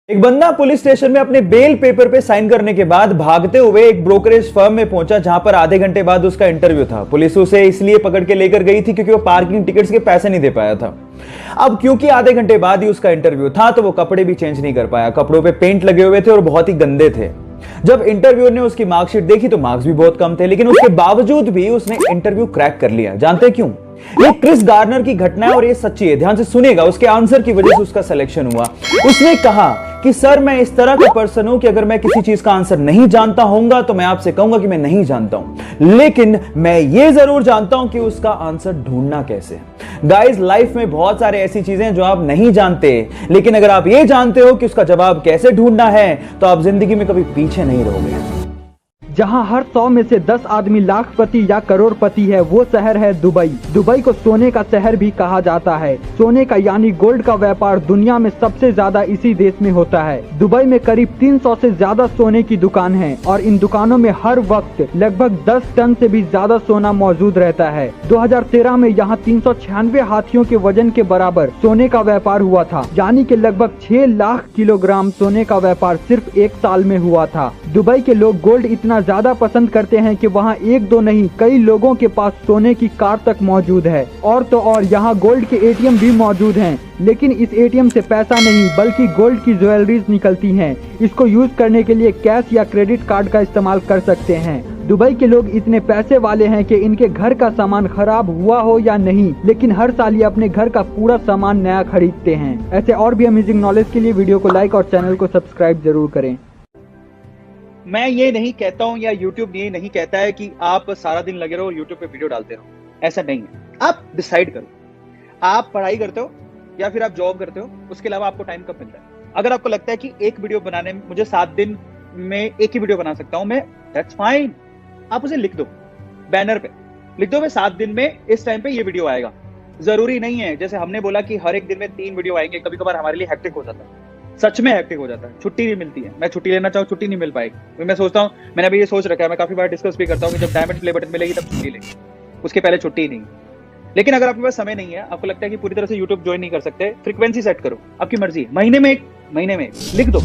एक बंदा police station में अपने बेल पेपर पे साइन करने के बाद भागते हुए एक ब्रोकरेज फर्म में पहुंचा, जहां पर आधे घंटे बाद उसका इंटरव्यू था। पुलिस उसे इसलिए पकड़ के लेकर गई थी क्योंकि वो पार्किंग टिकट्स के पैसे नहीं दे पाया था। अब क्योंकि आधे घंटे बाद ही उसका इंटरव्यू था तो वो कपड़े भी चेंज नहीं कर पाया। कपड़ों पे पेंट लगे हुए थे और बहुत ही गंदे थे। जब इंटरव्यूअर ने उसकी मार्कशीट देखी तो मार्क्स भी बहुत कम थे, लेकिन उसके बावजूद भी उसने इंटरव्यू क्रैक कर लिया। जानते हैं क्यों? ये क्रिस गार्नर की घटना है और ये सच्ची है। ध्यान से सुनिएगा। उसके आंसर की वजह से उसका सिलेक्शन हुआ। उसने कहा कि सर, मैं इस तरह का पर्सन हूं कि अगर मैं किसी चीज का आंसर नहीं जानता होऊंगा तो मैं आपसे कहूंगा कि मैं नहीं जानता हूं, लेकिन मैं ये जरूर जानता हूं कि उसका आंसर ढूंढना कैसे। गाइस, लाइफ में बहुत सारे ऐसी चीजें जो आप नहीं जानते, लेकिन अगर आप ये जानते हो कि उसका जवाब कैसे ढूंढना है तो आप जिंदगी में कभी पीछे नहीं रहोगे। जहां हर 100 में से 10 आदमी लाखपति या करोड़पति है, वो शहर है दुबई। दुबई को सोने का शहर भी कहा जाता है। सोने का यानी गोल्ड का व्यापार दुनिया में सबसे ज्यादा इसी देश में होता है। दुबई में करीब 300 से ज्यादा सोने की दुकान है और इन दुकानों में हर वक्त लगभग 10 टन से भी ज्यादा सोना मौजूद रहता है। 2013 में यहाँ 396 हाथियों के वजन के बराबर सोने का व्यापार हुआ था, यानी कि लगभग 6 लाख किलोग्राम सोने का व्यापार सिर्फ एक साल में हुआ था। दुबई के लोग गोल्ड इतना ज्यादा पसंद करते हैं कि वहाँ एक दो नहीं, कई लोगों के पास सोने की कार तक मौजूद है। और तो और यहाँ गोल्ड के एटीएम भी मौजूद हैं, लेकिन इस एटीएम से पैसा नहीं बल्कि गोल्ड की ज्वेलरीज निकलती हैं। इसको यूज करने के लिए कैश या क्रेडिट कार्ड का इस्तेमाल कर सकते हैं। दुबई के लोग इतने पैसे वाले हैं कि इनके घर का सामान खराब हुआ हो या नहीं, लेकिन हर साल ये अपने घर का पूरा सामान नया खरीदते हैं। ऐसे और भी अमेजिंग नॉलेज के लिए वीडियो को लाइक और चैनल को सब्सक्राइब जरूर करें। मैं ये नहीं कहता हूं या YouTube ये नहीं कहता है कि आप सारा दिन लगे रहो YouTube पे वीडियो डालते रहो, ऐसा नहीं है। आप डिसाइड करो, आप पढ़ाई करते हो या फिर आप जॉब करते हो, उसके अलावा आपको टाइम कब मिलता है। अगर आपको लगता है कि एक वीडियो बनाने में मुझे 7 दिन में एक ही वीडियो बना सकता हूं मैं, दैट्स फाइन। आप उसे लिख दो, बैनर पे लिख दो, मैं 7 दिन में इस टाइम पे ये वीडियो आएगा। जरूरी नहीं है जैसे हमने बोला कि हर एक दिन में 3 वीडियो आएंगे। कभी कभार हमारे लिए हेक्टिक हो जाता है, सच में हेक्टिक हो जाता है, छुट्टी नहीं मिलती है। मैं छुट्टी लेना चाहूँ, छुट्टी नहीं मिल पाएगी। मैं सोचता हूँ, मैंने अभी ये सोच रखा है, मैं काफी बार डिस्कस भी करता हूँ कि जब डायमंड प्ले बटन मिलेगी तब छुट्टी लेंगे, उसके पहले छुट्टी नहीं। लेकिन अगर आपके पास समय नहीं है, आपको लगता है कि पूरी तरह से यूट्यूब ज्वाइन नहीं कर सकते, फ्रीक्वेंसी सेट करो, आपकी मर्जी। महीने में एक लिख दो,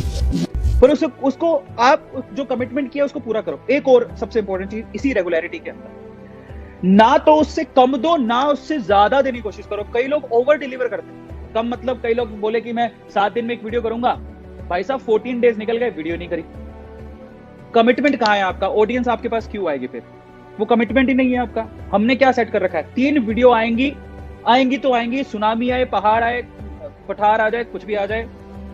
पर उसको आप जो कमिटमेंट किया उसको पूरा करो। एक और सबसे इंपॉर्टेंट चीज इसी रेगुलरिटी के अंदर, ना तो उससे कम दो ना उससे ज्यादा देने की कोशिश करो। कई लोग ओवर डिलीवर करते हैं। कम मतलब कई लोग बोले कि मैं 7 दिन में एक वीडियो करूंगा, भाई साहब 14 डेज निकल गए, वीडियो नहीं करी। कमिटमेंट कहां है आपका? ऑडियंस आपके पास क्यों आएगी फिर? वो कमिटमेंट ही नहीं है आपका। हमने क्या सेट कर रखा है? 3 वीडियो आएंगी तो आएंगी, सुनामी आए, पहाड़ आए, पठार आ जाए, कुछ भी आ जाए,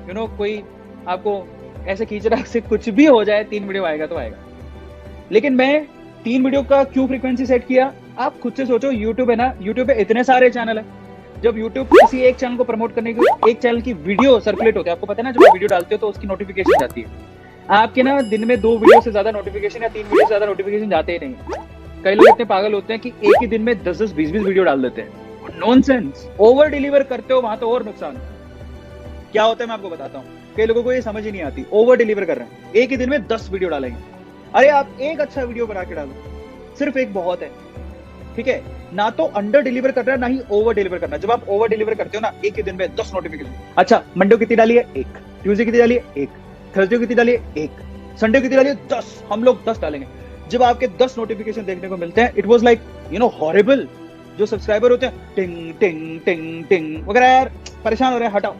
कोई आपको ऐसे खींच रहा से कुछ भी हो जाए, 3 वीडियो आएगा तो आएगा। लेकिन मैं 3 वीडियो का क्यों फ्रीक्वेंसी सेट किया? आप खुद से सोचो। यूट्यूब है ना, यूट्यूब पे इतने सारे चैनल है। जब YouTube किसी एक चैनल को प्रमोट करने के एक चैनल की वीडियो सर्कुलेट होती है, आपको पता है ना, जब आप वीडियो डालते हो तो उसकी नोटिफिकेशन जाती है। आपके ना दिन में 2 वीडियो से ज्यादा नोटिफिकेशन या 3 वीडियो से ज्यादा नोटिफिकेशन जाते ही नहीं। कई लोग इतने पागल होते हैं कि एक ही दिन में 10-10, 20-20 वीडियो डाल देते हैं। नॉनसेंस। ओवर डिलीवर करते हो वहां तो और नुकसान क्या होता है मैं आपको बताता हूँ। कई लोगों को ये समझ ही नहीं आती। ओवर डिलीवर कर रहे हैं, एक ही दिन में 10 वीडियो डालेंगे। अरे आप एक अच्छा वीडियो बना के डालो, सिर्फ एक बहुत है, ठीक है। ना तो अंडर डिलीवर कर रहा है, ना ही ओवर डिलीवर करना। जब आप ओवर डिलीवर करते हो ना, एक ही दिन में 10 नोटिफिकेशन। अच्छा, मंडे कितनी डाली है? 1। ट्यूसडे कितनी डाली है? 1। थर्सडे कितनी डाली है? 1। संडे कितनी डाली है? 10। हम लोग 10 डालेंगे। जब आपके 10 नोटिफिकेशन देखने को मिलते हैं, इट वाज लाइक हॉरिबल। जो सब्सक्राइबर होते हैं टिंग टिंग टिंग टिंग वगैरह, यार परेशान हो रहे हैं, हटाओ।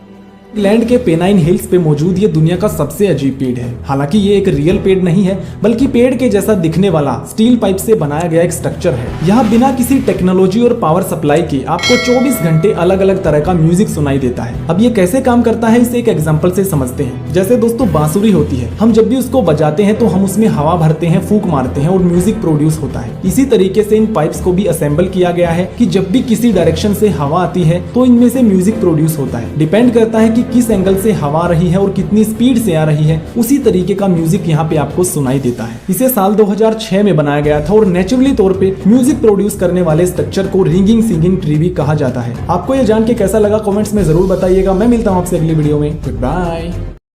इंग्लैंड के पेनाइन हिल्स पे मौजूद ये दुनिया का सबसे अजीब पेड़ है। हालांकि ये एक रियल पेड़ नहीं है, बल्कि पेड़ के जैसा दिखने वाला स्टील पाइप से बनाया गया एक स्ट्रक्चर है। यहाँ बिना किसी टेक्नोलॉजी और पावर सप्लाई के आपको 24 घंटे अलग अलग तरह का म्यूजिक सुनाई देता है। अब ये कैसे काम करता है, इसे एक एग्जाम्पल से समझते हैं। जैसे दोस्तों, बांसुरी होती है, हम जब भी उसको बजाते हैं तो हम उसमें हवा भरते हैं, फूंक मारते हैं और म्यूजिक प्रोड्यूस होता है। इसी तरीके से इन पाइप्स को भी असेंबल किया गया है कि जब भी किसी डायरेक्शन से हवा आती है तो इनमें से म्यूजिक प्रोड्यूस होता है। डिपेंड करता है कि किस एंगल से हवा आ रही है और कितनी स्पीड से आ रही है, उसी तरीके का म्यूजिक यहाँ पे आपको सुनाई देता है। इसे साल 2006 में बनाया गया था और नेचुरली तौर पे म्यूजिक प्रोड्यूस करने वाले स्ट्रक्चर को रिंगिंग सिंगिंग ट्री भी कहा जाता है। आपको ये जान के कैसा लगा कमेंट्स में जरूर बताइएगा। मैं मिलता हूँ आपसे अगली वीडियो में। Goodbye.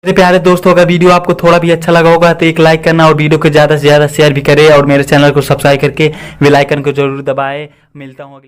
मेरे प्यारे दोस्तों, अगर वीडियो आपको थोड़ा भी अच्छा लगा होगा तो एक लाइक करना और वीडियो को ज्यादा से ज्यादा शेयर भी करें और मेरे चैनल को सब्सक्राइब करके बेल आइकन को जरूर दबाएं। मिलता हूँ अगली